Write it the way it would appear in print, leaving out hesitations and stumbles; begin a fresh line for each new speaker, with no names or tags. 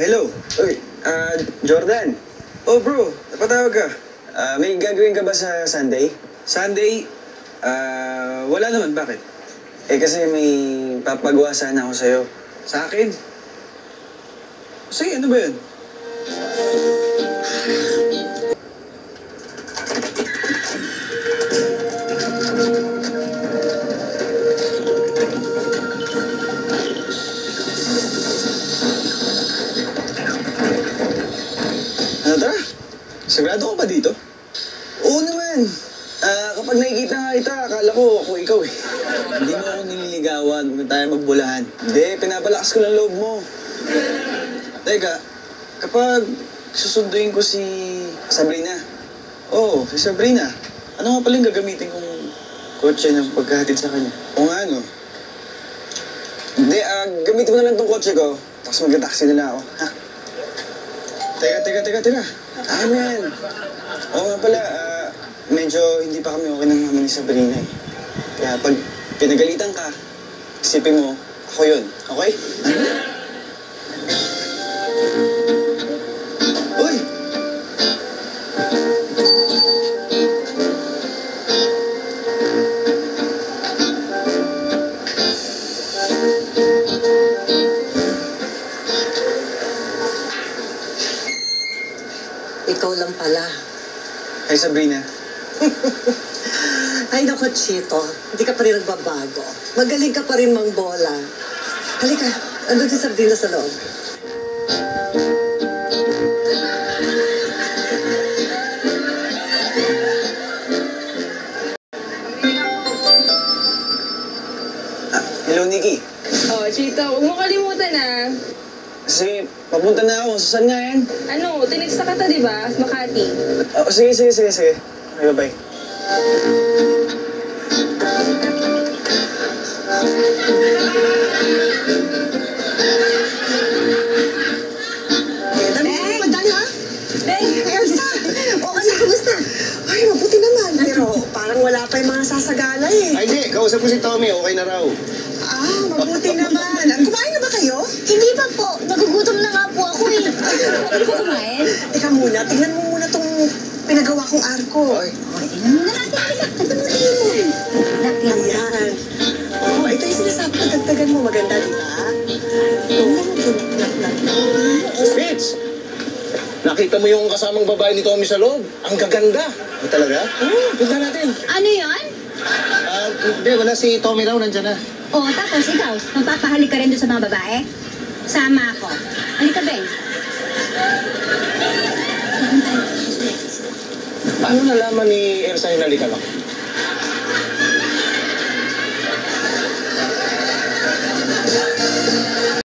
Hello. Uy, Jordan. Oh, bro. Napatawag ka. May gagawin ka ba sa Sunday? Sunday? Wala naman. Bakit? Kasi may papagawa sana ako sa'yo. Sa akin? Sige, ano ba yun? Ano tara? Sagrado ka pa dito? Oo naman. Kapag nakikita nga kita, akala ko ako ikaw eh. Hindi mo ako nililigawan, huwag na tayo magbulahan. Hindi, pinapalakas ko ng loob mo. Teka, kapag susunduin ko si Sabrina. Oo, si Sabrina. Ano nga pala yung gagamitin kong kotse ng pagkahatid sa kanya? O nga, no? Hindi, gamitin mo na lang tong kotse ko. Tapos mag-taxi na lang ako, ha? Teka. Amen. Oo nga pala, medyo hindi pa kami okay ng mama ni Sabrina eh. Kaya pag pinagalitan ka, isipin mo, ako yun. Okay? Uy!
Ikaw lang pala.
Hi, Sabrina.
Ay, naku, Chito. Hindi ka pa rin nagbabago. Magaling ka pa rin mangbola. Halika, andun si Sabrina sa loob.
Hello, Nikki.
Oh, Chito, huwag mo kalimutan ah.
Kasi papunta na ako. Saan nga yan?
Ano, tinigsta ka ta, di ba? Makati.
Sige. Okay, bye-bye.
Madali, ha? Elsa! Oo, na, kumusta? Ay, mabuti naman. Pero parang wala pa yung mga sasagala eh.
Ay, hindi. Kausap ko si Tommy. Okay na raw.
Mabuti naman. Kumain na ba kayo?
Hindi pa po. Nagugutom na nga po ako eh. Pwede po kumain?
Teka muna, tingnan mo muna tong pinagawa kong arko.
Ay.
Tingnan mo na natin.
Ayan. Oh, ito yung sinasabi ko, dagdagan mo. Maganda, di ba?
Fitz! Nakita mo yung kasamang babae ni Tommy sa loob? Ang gaganda. Ay, talaga? Punta natin.
Ano yun?
Hindi, wala si Tommy raw. Nandyan na.
Oh, tapos ikaw, magpapahalik ka rin doon sa mga babae? Sama ako. Halika, Ben.
Paano nalaman ni Elsa yung nalikalak?